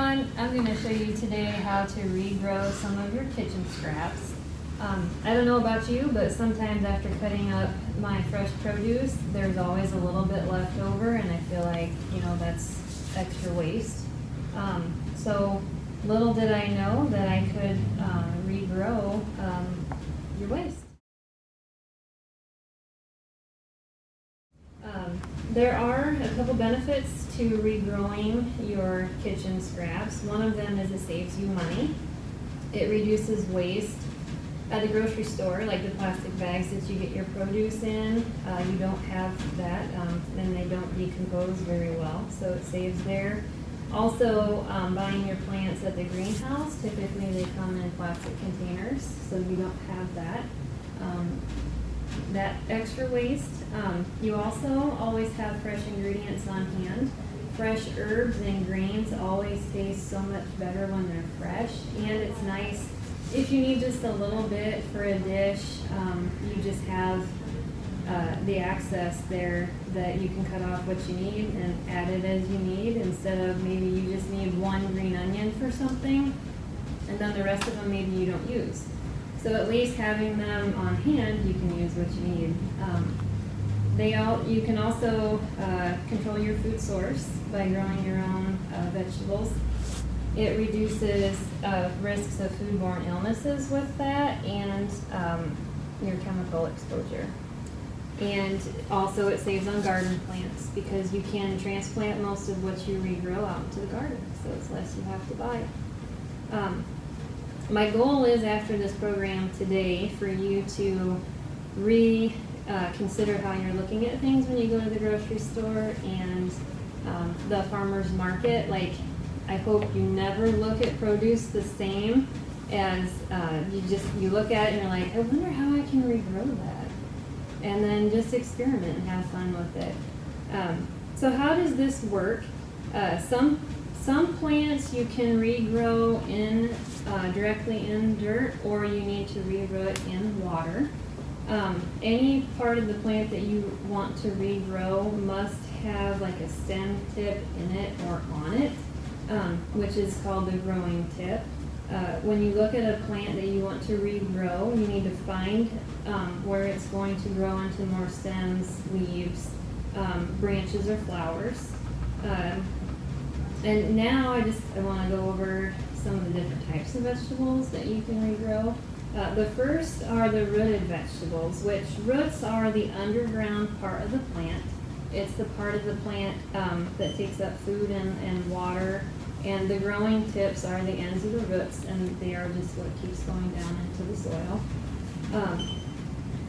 everyone, I'm going to show you today how to regrow some of your kitchen scraps. I don't know about you, but sometimes after cutting up my fresh produce, there's always a little bit left over, and I feel like, that's extra waste. So little did I know that I could regrow your waste. There are a couple benefits to regrowing your kitchen scraps. One of them is it saves you money. It reduces waste. At the grocery store, like the plastic bags that you get your produce in, you don't have that, and they don't decompose very well, so it saves there. Also, buying your plants at the greenhouse, typically they come in plastic containers, so you don't have that. That extra waste. You also always have fresh ingredients on hand. Fresh herbs and grains always taste so much better when they're fresh, and it's nice if you need just a little bit for a dish. You just have the access there that you can cut off what you need and add it as you need, instead of maybe you just need one green onion for something and then the rest of them maybe you don't use. So at least having them on hand, you can use what you need. You can also control your food source by growing your own vegetables. It reduces risks of foodborne illnesses with that, and your chemical exposure. And also it saves on garden plants, because you can transplant most of what you regrow out into the garden, so it's less you have to buy. My goal is, after this program today, for you to consider how you're looking at things when you go to the grocery store and the farmer's market. Like, I hope you never look at produce the same as you look at it and you're like, I wonder how I can regrow that. And then just experiment and have fun with it. So how does this work? Some plants you can regrow directly in dirt, or you need to regrow it in water. Any part of the plant that you want to regrow must have like a stem tip in it or on it, which is called the growing tip. When you look at a plant that you want to regrow, you need to find where it's going to grow into more stems, leaves, branches, or flowers. And now I want to go over some of the different types of vegetables that you can regrow. The first are the rooted vegetables, which roots are the underground part of the plant. It's the part of the plant that takes up food and water, and the growing tips are the ends of the roots, and they are just what keeps going down into the soil.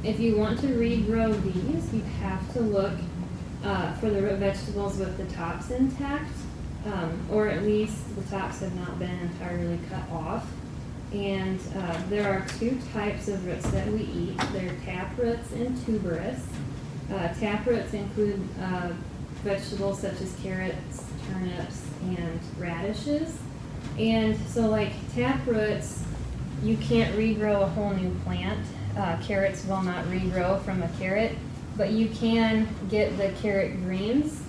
If you want to regrow these, you have to look for the root vegetables with the tops intact, or at least the tops have not been entirely cut off. And there are two types of roots that we eat. They're tap roots and tuberous. Tap roots include vegetables such as carrots, turnips, and radishes. And so, like tap roots, you can't regrow a whole new plant. Carrots will not regrow from a carrot, but you can get the carrot greens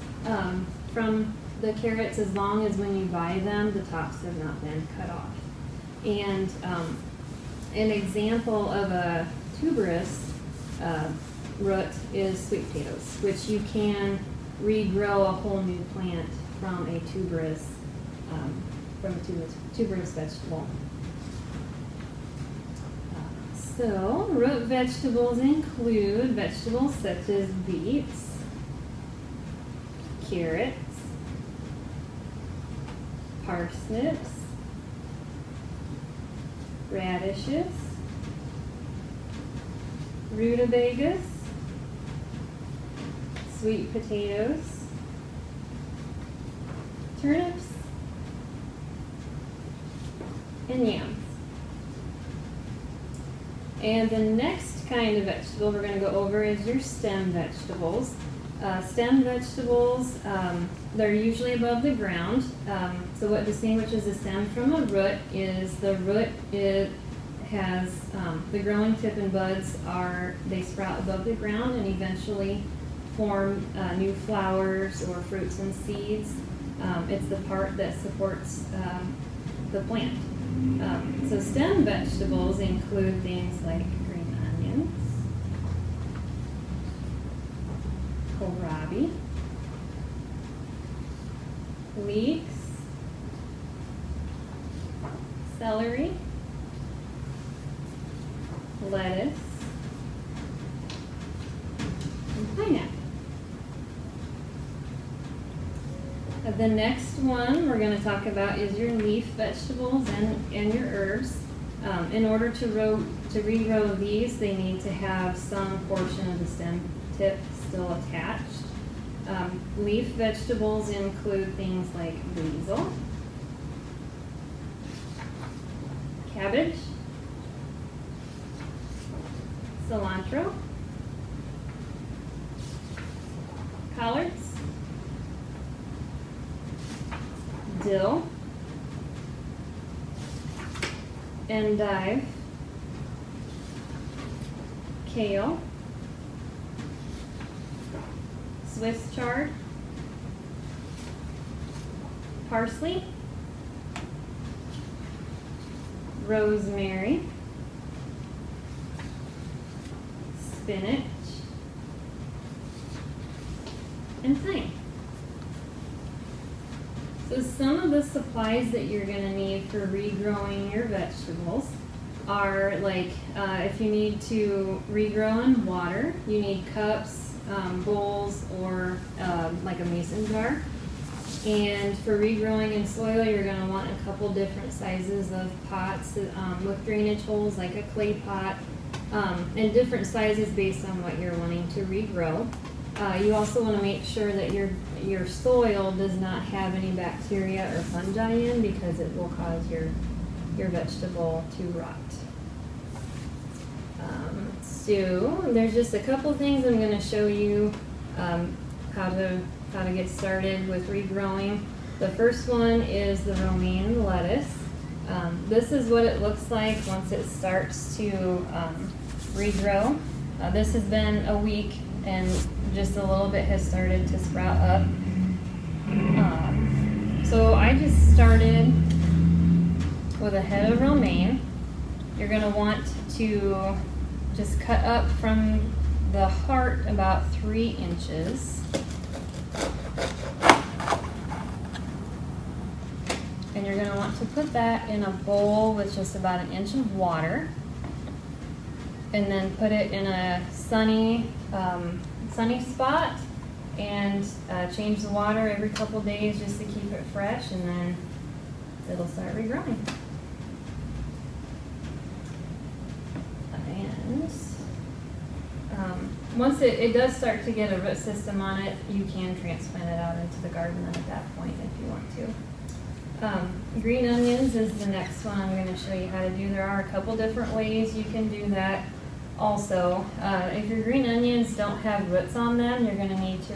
from the carrots, as long as when you buy them, the tops have not been cut off. And an example of a tuberous root is sweet potatoes, which you can regrow a whole new plant from a tuberous vegetable. So root vegetables include vegetables such as beets, carrots, parsnips, radishes, rutabagas, sweet potatoes, turnips, and yams. And the next kind of vegetable we're going to go over is your stem vegetables. Stem vegetables, they're usually above the ground. So what distinguishes a stem from a root is the root, it has the growing tip and buds they sprout above the ground and eventually form new flowers or fruits and seeds. It's the part that supports the plant. So stem vegetables include things like green onions, kohlrabi, leeks, celery, lettuce, and pineapple. The next one we're going to talk about is your leaf vegetables and your herbs. In order to regrow these, they need to have some portion of the stem tip still attached. Leaf vegetables include things like basil, cabbage, cilantro, collards, dill, endive, kale, Swiss chard, parsley, rosemary, spinach, and thyme. So some of the supplies that you're going to need for regrowing your vegetables are like if you need to regrow in water, you need cups, bowls, or like a mason jar. And for regrowing in soil, you're going to want a couple different sizes of pots with drainage holes, like a clay pot, and different sizes based on what you're wanting to regrow. You also want to make sure that your soil does not have any bacteria or fungi in, because it will cause your vegetable to rot. So there's just a couple things I'm going to show you how to get started with regrowing. The first one is the romaine lettuce. This is what it looks like once it starts to regrow. This has been a week and just a little bit has started to sprout up. So I just started with a head of romaine. You're going to want to just cut up from the heart about 3 inches. And you're going to want to put that in a bowl with just about 1 inch of water. And then put it in a sunny spot, and change the water every couple days just to keep it fresh, and then it'll start regrowing. And once it does start to get a root system on it, you can transplant it out into the garden at that point if you want to. Green onions is the next one I'm going to show you how to do. There are a couple different ways you can do that. Also, if your green onions don't have roots on them, you're going to need to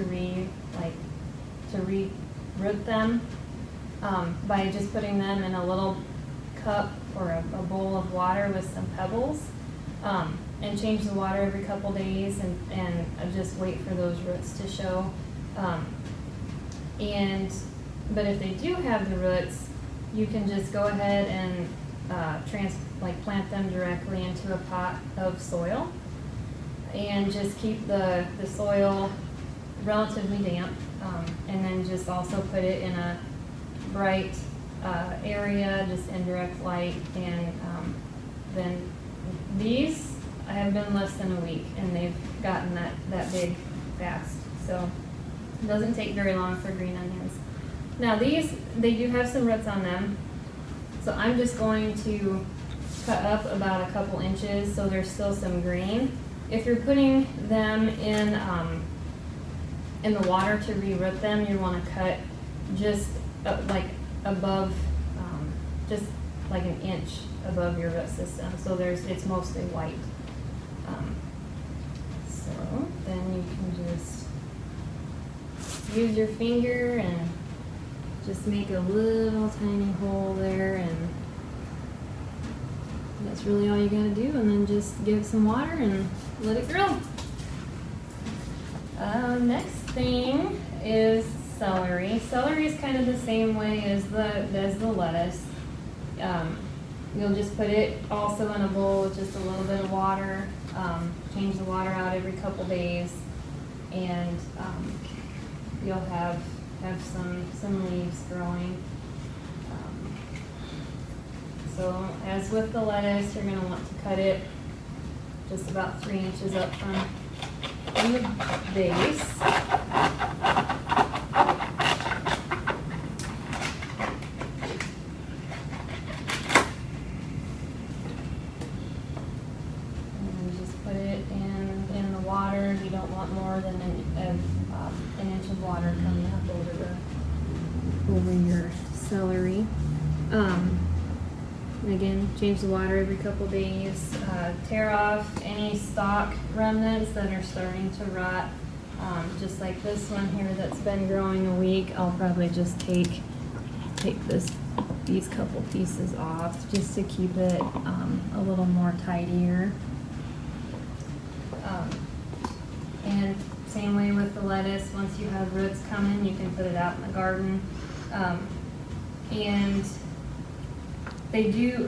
re-root them by just putting them in a little cup or a bowl of water with some pebbles, and change the water every couple days, and just wait for those roots to show. But if they do have the roots, you can just go ahead and plant them directly into a pot of soil, and just keep the soil relatively damp, and then just also put it in a bright area, just indirect light, and then these have been less than a week, and they've gotten that big fast. So it doesn't take very long for green onions. Now these, they do have some roots on them, so I'm just going to cut up about a couple inches so there's still some green. If you're putting them in the water to re-root them, you want to cut just like above, just like 1 inch above your root system, so it's mostly white. So then you can just use your finger and just make a little tiny hole there, and that's really all you gotta do, and then just give it some water and let it grow. Next thing is celery. Celery is kind of the same way as the lettuce. You'll just put it also in a bowl with just a little bit of water. Change the water out every couple days, and you'll have some leaves growing. So as with the lettuce, you're going to want to cut it just about 3 inches up from the base. And just put it in the water. You don't want more than an inch of water coming up over your celery. And again, change the water every couple days. Tear off any stalk remnants that are starting to rot. Just like this one here that's been growing a week, I'll probably just take these couple pieces off just to keep it a little more tidier. And same way with the lettuce. Once you have roots coming, you can put it out in the garden. And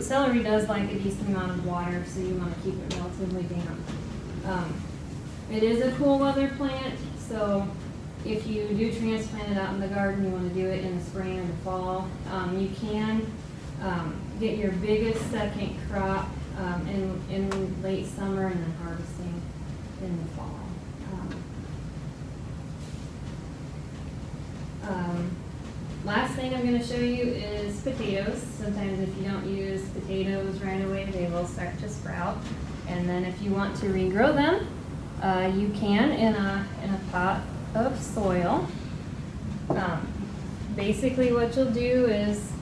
celery does like a decent amount of water, so you want to keep it relatively damp. It is a cool weather plant, so if you do transplant it out in the garden, you want to do it in the spring or the fall. You can get your biggest second crop in late summer and then harvesting in the fall. Last thing I'm going to show you is potatoes. Sometimes if you don't use potatoes right away, they will start to sprout. And then if you want to regrow them, you can in a pot of soil. Basically what you'll do is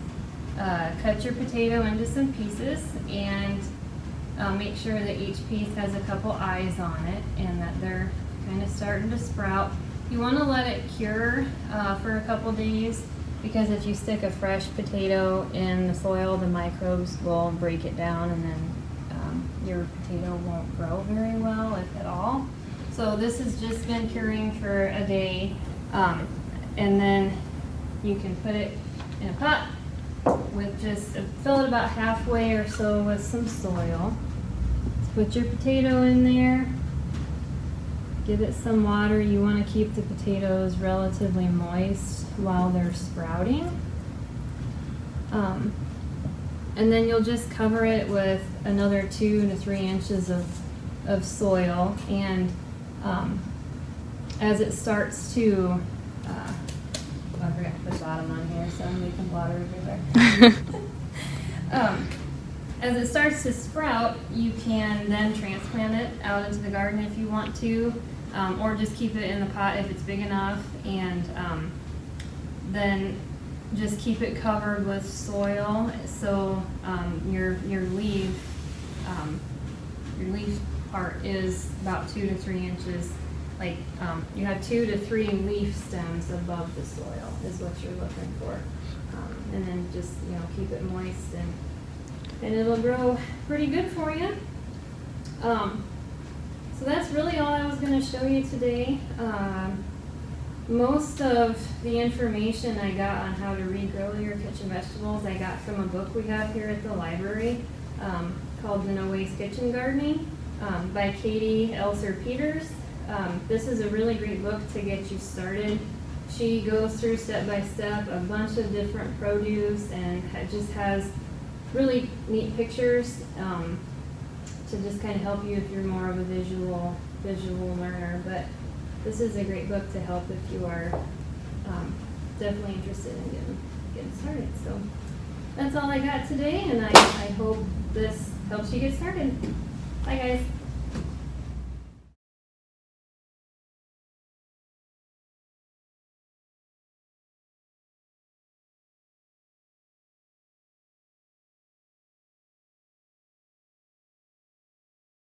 cut your potato into some pieces and make sure that each piece has a couple eyes on it and that they're kind of starting to sprout. You want to let it cure for a couple days, because if you stick a fresh potato in the soil, the microbes will break it down and then your potato won't grow very well, if at all. So this has just been curing for a day, and then you can put it in a pot with just fill it about halfway or so with some soil. Put your potato in there. Give it some water. You want to keep the potatoes relatively moist while they're sprouting. And then you'll just cover it with another 2 to 3 inches of soil. And as it starts to, I forgot to put the bottom on here, so I'm leaking water everywhere. As it starts to sprout, you can then transplant it out into the garden if you want to, or just keep it in the pot if it's big enough, and then just keep it covered with soil so your leaf part is about 2 to 3 inches. Like you have 2 to 3 leaf stems above the soil is what you're looking for, and then just keep it moist and it'll grow pretty good for you. So that's really all I was going to show you today. Most of the information I got on how to regrow your kitchen vegetables I got from a book we have here at the library called The No Waste Kitchen Gardening by Katie Elser Peters. This is a really great book to get you started. She goes through step by step a bunch of different produce and just has really neat pictures to just kind of help you if you're more of a visual learner. But this is a great book to help if you are definitely interested in getting started. So that's all I got today, and I hope this helps you get started. Bye, guys.